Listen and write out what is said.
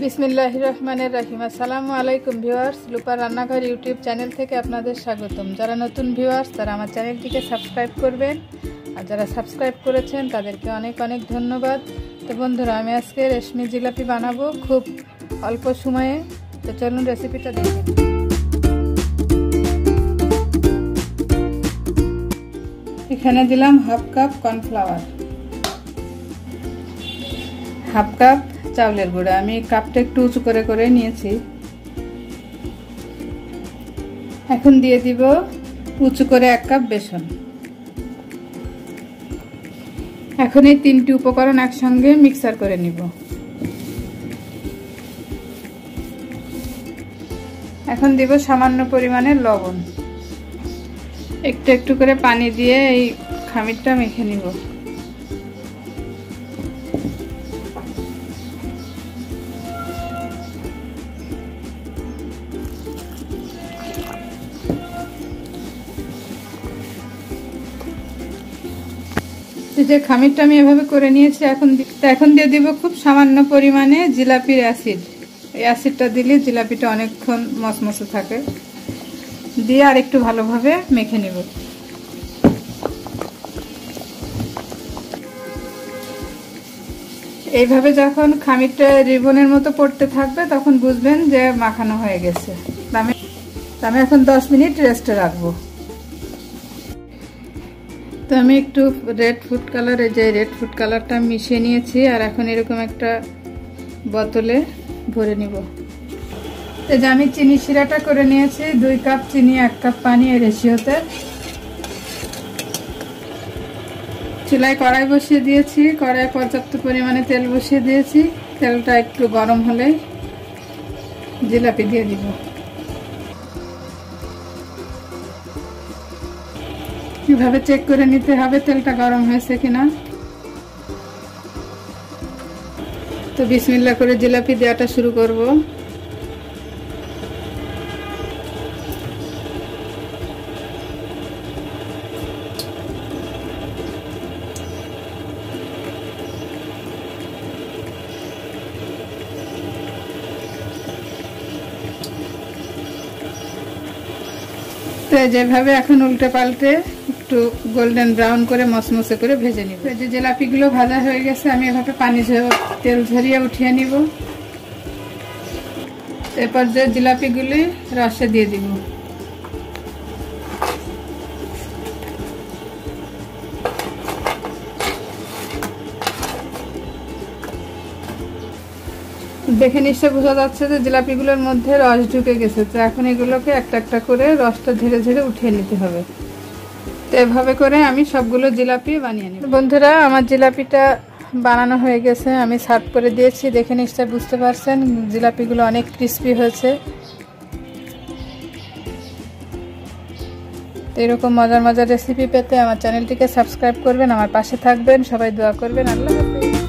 বিসমিল্লাহির রহমানির রহিম। আসসালামু আলাইকুম ভিউয়ার্স, লুপার রান্নাঘর ইউটিউব চ্যানেল থেকে আপনাদের স্বাগতম। যারা নতুন ভিউয়ার্স তারা আমার চ্যানেলটিকে সাবস্ক্রাইব করবেন, আর যারা সাবস্ক্রাইব করেছেন তাদেরকে অনেক অনেক ধন্যবাদ। তো বন্ধুরা, আমি আজকে রেশমি জিলাপি বানাবো খুব অল্প সময়ে। তো চলুন রেসিপিটা দেখুন। এখানে দিলাম half cup cornflour, half cup চাউলের গুঁড়া। আমি কাপটা একটু উঁচু করে করে নিয়েছি। এখন দিয়ে দিব উঁচু করে 1 কাপ বেসন। এখন এই 3টি উপকরণ একসঙ্গে মিক্সার করে নিব। এখন দিব সামান্য পরিমাণে লবণ। একটু একটু করে পানি দিয়ে এই খামিরটা মেখে নিব। যে খামিরটা আমি এভাবে করে নিয়েছি। এখন দিয়ে দিব খুব সামান্য পরিমাণে জিলাপির অ্যাসিড। এই অ্যাসিডটা দিলে জিলাপিটা অনেকক্ষণ মচমচে থাকে। দিয়ে আর একটু ভালোভাবে মেখে নেব। এইভাবে যখন খামিরটা রিবনের মতো পড়তে থাকবে তখন বুঝবেন যে মাখানো হয়ে গেছে। আমি এখন 10 মিনিট রেস্টে রাখবো। তো আমি একটু রেড ফুড কালার, এই যে রেড ফুড কালারটা মিশিয়ে নিয়েছি। আর এখন এরকম একটা বোতলে ভরে নিব। এই যে আমি চিনি শিরাটা করে নিয়েছি। 2 কাপ চিনি 1 কাপ পানি এর রেশিওতে। চুলায় কড়াই বসিয়ে দিয়েছি। কড়াইয়ে পর্যাপ্ত পরিমাণে তেল বসিয়ে দিয়েছি। তেলটা একটু গরম হলেই জিলাপি দিয়ে দিব। এভাবে চেক করে নিতে হবে তেলটা গরম হয়েছে কিনা। তো বিসমিল্লাহ করে জিলাপি দেওয়াটা শুরু করব। তো যেভাবে এখন উল্টে পাল্টে একটু গোল্ডেন ব্রাউন করে মচমচে করে ভেজে নিব। এই যে জিলাপিগুলো ভাজা হয়ে গেছে, আমি এভাবে তেল ঝরিয়ে উঠিয়ে নিব। এরপর যে জিলাপিগুলি রসে দিয়ে দিব। দেখে নিশ্চয় বোঝা যাচ্ছে যে জিলাপিগুলোর মধ্যে রস ঢুকে গেছে। তো এখন এগুলোকে একটা একটা করে রসটা ধীরে ধীরে উঠিয়ে নিতে হবে। তো এভাবে করে আমি সবগুলো জিলাপি বানিয়ে নিব। বন্ধুরা, আমার জিলাপিটা বানানো হয়ে গেছে। আমি সার্ভ করে দিয়েছি। দেখে নিশ্চয় বুঝতে পারছেন জিলাপিগুলো অনেক ক্রিস্পি হয়েছে। তো এরকম মজার মজার রেসিপি পেতে আমার চ্যানেলটিকে সাবস্ক্রাইব করবেন, আমার পাশে থাকবেন। সবাই দোয়া করবেন। আল্লাহ হাফেজ।